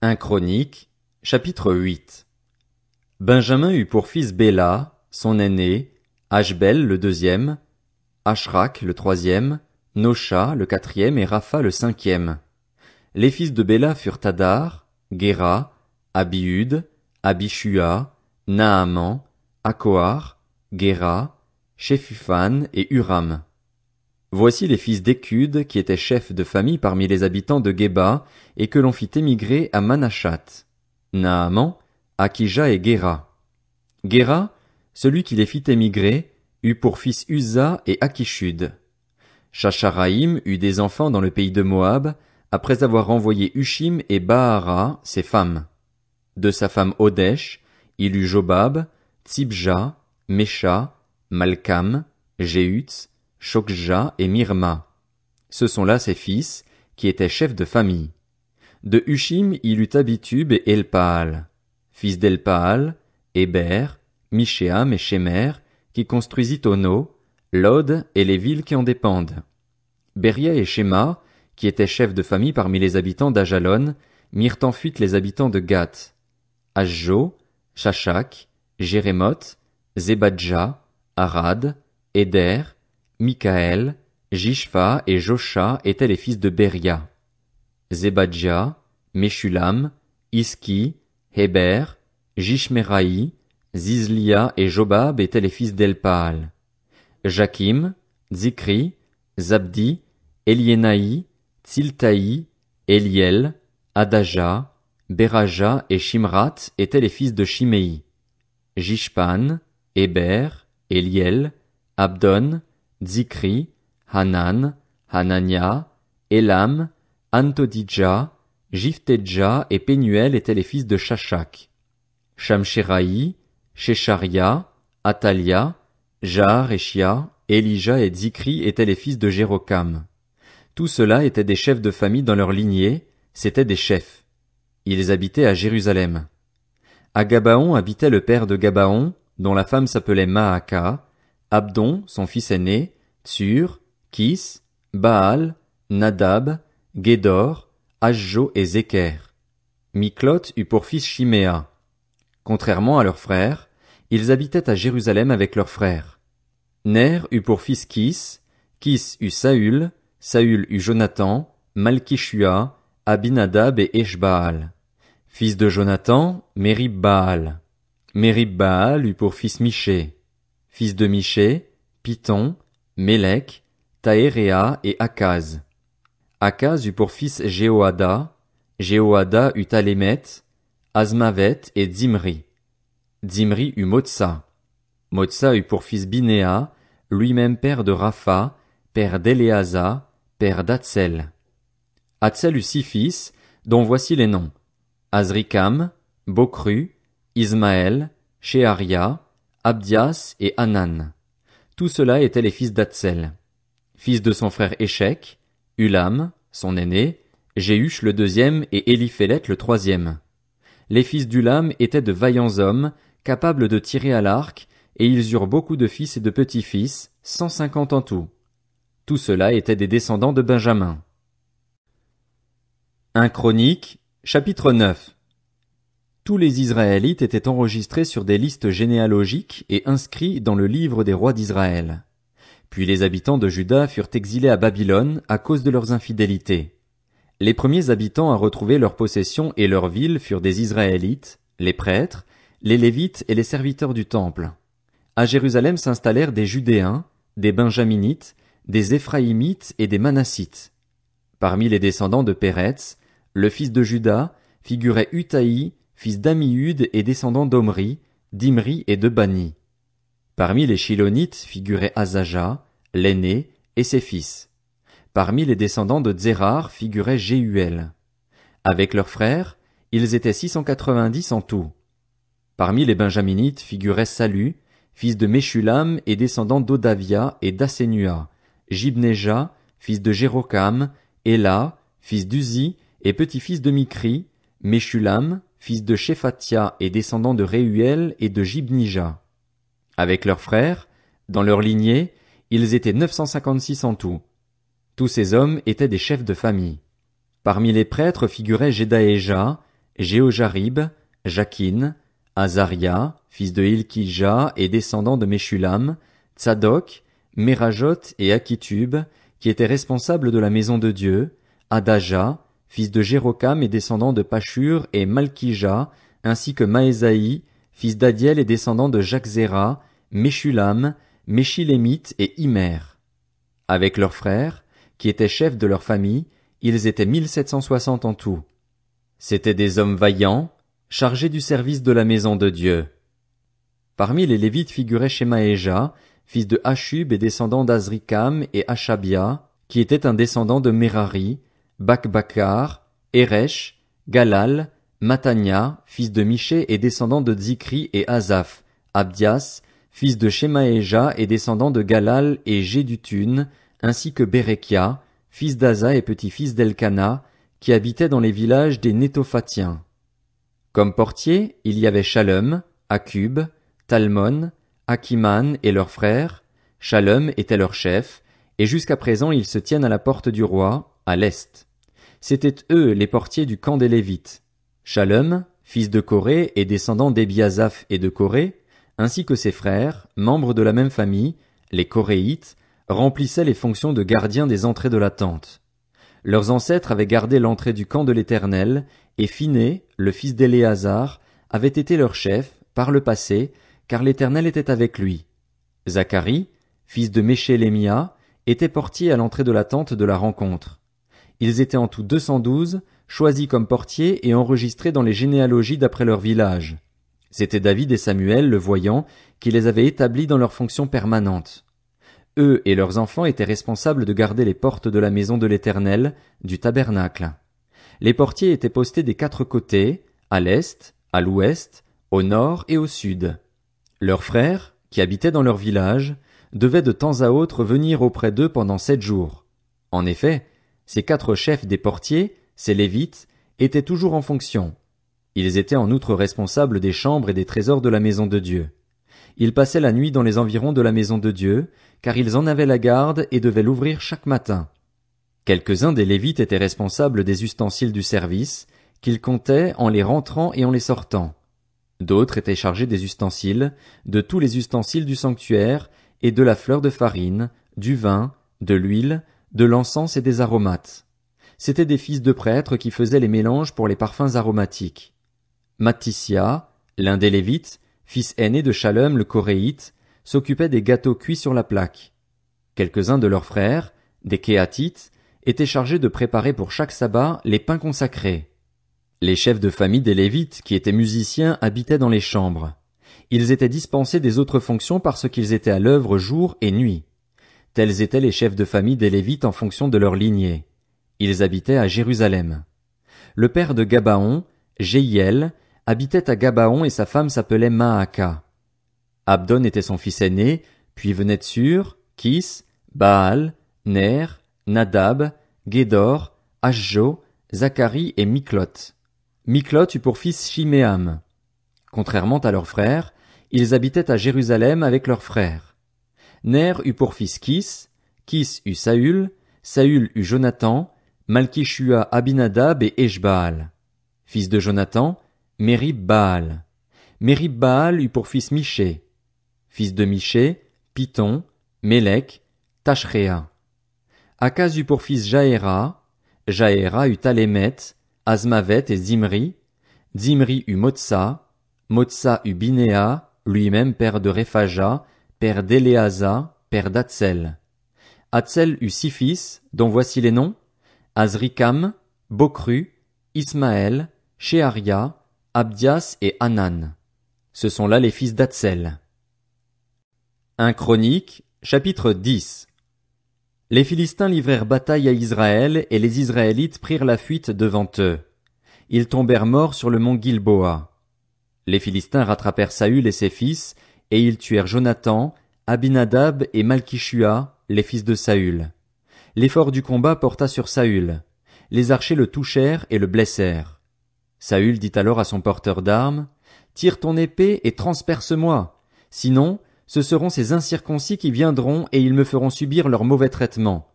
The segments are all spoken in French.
1 Chroniques, chapitre 8. Benjamin eut pour fils Béla, son aîné, Ashbel le deuxième, Ashrak le troisième, Nosha le quatrième et Rapha le cinquième. Les fils de Béla furent Hadar, Géra, Abihud, Abishua, Naaman, Akoar, Géra, Shephupham et Huram. Voici les fils d'Écud qui étaient chefs de famille parmi les habitants de Géba et que l'on fit émigrer à Manashat. Naaman, Akija et Géra. Géra, celui qui les fit émigrer, eut pour fils Uza et Akishud. Shacharaïm eut des enfants dans le pays de Moab, après avoir renvoyé Hushim et Baara, ses femmes. De sa femme Odesh, il eut Jobab, Tsibja, Mesha, Malkam, Jéhutz, Shokja et Mirma. Ce sont là ses fils, qui étaient chefs de famille. De Hushim il eut Abitub et Elpaal. Fils d'Elpaal, Héber, Mishéam et Shemer, qui construisit Ono, Lod et les villes qui en dépendent. Beria et Shema, qui étaient chefs de famille parmi les habitants d'Ajalon, mirent en fuite les habitants de Gath. Ashjo, Shashak, Jérémoth, Zebadja, Arad, Éder, Mikaël, Jishpha et Josha étaient les fils de Beria. Zebadja, Meshulam, Iski, Héber, Jishmeraï, Zizlia et Jobab étaient les fils d'Elpaal. Jakim, Zikri, Zabdi, Eliénaï, Tsiltaï, Eliel, Adaja, Beraja et Shimrat étaient les fils de Shimei. Jishpan, Héber, Eliel, Abdon, Zikri, Hanan, Hanania, Elam, Antodija, Jiftedja et Pénuel étaient les fils de Shashak. Shamsheraï, Shesharia, Atalia, Jaar-Eshia, Elija et Zikri étaient les fils de Jérokam. Tous ceux-là étaient des chefs de famille dans leur lignée, c'étaient des chefs. Ils habitaient à Jérusalem. À Gabaon habitait le père de Gabaon, dont la femme s'appelait Maaka, Abdon, son fils aîné, Tsur, Kis, Baal, Nadab, Gédor, Ashjo et Zéker. Miklot eut pour fils Shiméa. Contrairement à leurs frères, ils habitaient à Jérusalem avec leurs frères. Ner eut pour fils Kis eut Saül, Saül eut Jonathan, Malkishua, Abinadab et Eshbaal. Fils de Jonathan, Merib-Baal. Merib-Baal eut pour fils Miché. Fils de Miché, Piton, Mélec, Taéréa et Akaz. Akaz eut pour fils Jéhoada. Jéhoada eut Alémet, Azmavet et Zimri. Zimri eut Motsa. Motsa eut pour fils Binéa, lui-même père de Rapha, père d'Éléasa, père d'Atsel. Atsel eut 6 fils, dont voici les noms. Azrikam, Bokru, Ismaël, Sheharia, Abdias et Hanan. Tous ceux-là étaient les fils d'Atsel. Fils de son frère Échec, Ulam, son aîné, Jéhush le deuxième et Éliphélet le troisième. Les fils d'Ulam étaient de vaillants hommes, capables de tirer à l'arc, et ils eurent beaucoup de fils et de petits-fils, 150 en tout. Tous ceux-là étaient des descendants de Benjamin. 1 Chroniques, chapitre 9. Tous les Israélites étaient enregistrés sur des listes généalogiques et inscrits dans le livre des rois d'Israël. Puis les habitants de Juda furent exilés à Babylone à cause de leurs infidélités. Les premiers habitants à retrouver leurs possessions et leurs villes furent des Israélites, les prêtres, les Lévites et les serviteurs du temple. À Jérusalem s'installèrent des Judéens, des Benjaminites, des Éphraïmites et des Manassites. Parmi les descendants de Péretz, le fils de Juda, figurait Utaï, fils d'Amihud et descendant d'Omri, d'Imri et de Bani. Parmi les Shilonites figurait Azaja, l'aîné, et ses fils. Parmi les descendants de Tsérar figurait Jéhuel. Avec leurs frères, ils étaient 690 en tout. Parmi les Benjaminites figurait Salu, fils de Meshulam et descendant d'Odavia et d'Assénua, Jibneja, fils de Jérokam, Éla, fils d'Uzi et petit-fils de Mikri, Meshulam, fils de Shephatia et descendant de Réuel et de Jibnija. Avec leurs frères, dans leur lignée, ils étaient 956 en tout. Tous ces hommes étaient des chefs de famille. Parmi les prêtres figuraient Jedaéja, Jéhojarib, Jakin, Azaria, fils de Hilkija et descendant de Meshulam, Tsadok, Merajot et Akitub, qui étaient responsables de la maison de Dieu, Adaja, fils de Jérokam et descendant de Pashur et Malkija, ainsi que Maésaï, fils d'Adiel et descendant de Jaczéra, Meshulam, Meshilémite et Immer. Avec leurs frères, qui étaient chefs de leur famille, ils étaient 1760 en tout. C'étaient des hommes vaillants, chargés du service de la maison de Dieu. Parmi les Lévites figurait Shemaéja, fils de Hashub et descendant d'Azrikam et Hashabia, qui était un descendant de Merari, Bakbakar, Eresh, Galal, Matania, fils de Miché et descendant de Zikri et Asaph, Abdias, fils de Shemaéja et descendant de Galal et Jédutun, ainsi que Bérekia, fils d'Asa et petit-fils d'Elkana, qui habitait dans les villages des Nétophatiens. Comme portiers, il y avait Shalom, Akub, Talmon, Akiman et leurs frères. Shalom était leur chef, et jusqu'à présent ils se tiennent à la porte du roi, à l'est. C'étaient eux les portiers du camp des Lévites. Shalom, fils de Coré et descendant d'Ebiasaph et de Coré, ainsi que ses frères, membres de la même famille, les Coréites, remplissaient les fonctions de gardiens des entrées de la tente. Leurs ancêtres avaient gardé l'entrée du camp de l'Éternel, et Phiné, le fils d'Éléazar, avait été leur chef, par le passé, car l'Éternel était avec lui. Zacharie, fils de Méchélémia, était portier à l'entrée de la tente de la rencontre. Ils étaient en tout 212, choisis comme portiers et enregistrés dans les généalogies d'après leur village. C'était David et Samuel, le voyant, qui les avaient établis dans leurs fonctions permanentes. Eux et leurs enfants étaient responsables de garder les portes de la maison de l'Éternel, du tabernacle. Les portiers étaient postés des 4 côtés, à l'est, à l'ouest, au nord et au sud. Leurs frères, qui habitaient dans leur village, devaient de temps à autre venir auprès d'eux pendant 7 jours. En effet, ces 4 chefs des portiers, ces Lévites, étaient toujours en fonction. Ils étaient en outre responsables des chambres et des trésors de la maison de Dieu. Ils passaient la nuit dans les environs de la maison de Dieu, car ils en avaient la garde et devaient l'ouvrir chaque matin. Quelques-uns des Lévites étaient responsables des ustensiles du service, qu'ils comptaient en les rentrant et en les sortant. D'autres étaient chargés des ustensiles, de tous les ustensiles du sanctuaire, et de la fleur de farine, du vin, de l'huile, de l'encens et des aromates. C'étaient des fils de prêtres qui faisaient les mélanges pour les parfums aromatiques. Mattissia, l'un des Lévites, fils aîné de Shalom le Coréite, s'occupait des gâteaux cuits sur la plaque. Quelques-uns de leurs frères, des Kéatites, étaient chargés de préparer pour chaque sabbat les pains consacrés. Les chefs de famille des Lévites, qui étaient musiciens, habitaient dans les chambres. Ils étaient dispensés des autres fonctions parce qu'ils étaient à l'œuvre jour et nuit. Tels étaient les chefs de famille des Lévites en fonction de leur lignée. Ils habitaient à Jérusalem. Le père de Gabaon, Jéhiel, habitait à Gabaon et sa femme s'appelait Maaka. Abdon était son fils aîné, puis venaient Tsur, Kis, Baal, Ner, Nadab, Gédor, Ashjo, Zacharie et Miklot. Miklot eut pour fils Shiméam. Contrairement à leurs frères, ils habitaient à Jérusalem avec leurs frères. Ner eut pour fils Kis eut Saül eut Jonathan, Malkishua Abinadab et Eshbaal. Fils de Jonathan, Mérib-Baal. Mérib-Baal eut pour fils Miché. Fils de Miché, Piton, Mélec, Tachréa. Akaz eut pour fils Jaéra eut Alémet, Azmavet et Zimri. Zimri eut Motsa eut Binéa, lui-même père de Réphaja, père d'Éléasa, père d'Atsel. Atsel eut 6 fils, dont voici les noms: Azrikam, Bokru, Ismaël, Sheharia, Abdias et Hanan. Ce sont là les fils d'Atsel. 1 Chronique, chapitre 10. Les Philistins livrèrent bataille à Israël, et les Israélites prirent la fuite devant eux. Ils tombèrent morts sur le mont Gilboa. Les Philistins rattrapèrent Saül et ses fils, et ils tuèrent Jonathan, Abinadab et Malkishua, les fils de Saül. L'effort du combat porta sur Saül. Les archers le touchèrent et le blessèrent. Saül dit alors à son porteur d'armes: « Tire ton épée et transperce-moi. Sinon, ce seront ces incirconcis qui viendront et ils me feront subir leur mauvais traitement. »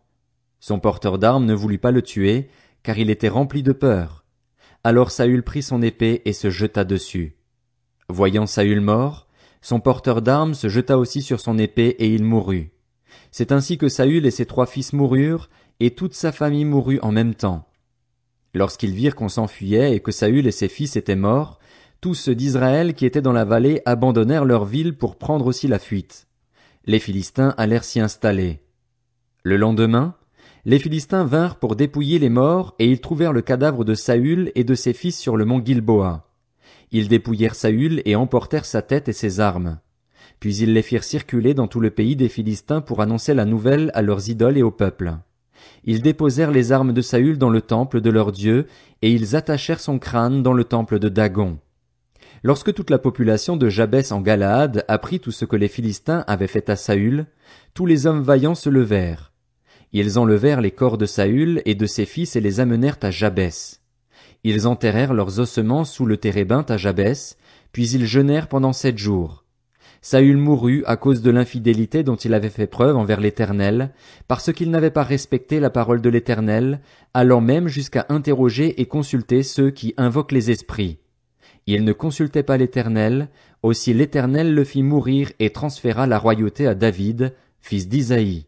Son porteur d'armes ne voulut pas le tuer, car il était rempli de peur. Alors Saül prit son épée et se jeta dessus. Voyant Saül mort, son porteur d'armes se jeta aussi sur son épée et il mourut. C'est ainsi que Saül et ses 3 fils moururent, et toute sa famille mourut en même temps. Lorsqu'ils virent qu'on s'enfuyait et que Saül et ses fils étaient morts, tous ceux d'Israël qui étaient dans la vallée abandonnèrent leur ville pour prendre aussi la fuite. Les Philistins allèrent s'y installer. Le lendemain, les Philistins vinrent pour dépouiller les morts, et ils trouvèrent le cadavre de Saül et de ses fils sur le mont Gilboa. Ils dépouillèrent Saül et emportèrent sa tête et ses armes. Puis ils les firent circuler dans tout le pays des Philistins pour annoncer la nouvelle à leurs idoles et au peuple. Ils déposèrent les armes de Saül dans le temple de leur Dieu, et ils attachèrent son crâne dans le temple de Dagon. Lorsque toute la population de Jabès en Galaad apprit tout ce que les Philistins avaient fait à Saül, tous les hommes vaillants se levèrent. Ils enlevèrent les corps de Saül et de ses fils et les amenèrent à Jabès. Ils enterrèrent leurs ossements sous le térébinthe à Jabès, puis ils jeûnèrent pendant 7 jours. Saül mourut à cause de l'infidélité dont il avait fait preuve envers l'Éternel, parce qu'il n'avait pas respecté la parole de l'Éternel, allant même jusqu'à interroger et consulter ceux qui invoquent les esprits. Il ne consultait pas l'Éternel, aussi l'Éternel le fit mourir et transféra la royauté à David, fils d'Isaïe.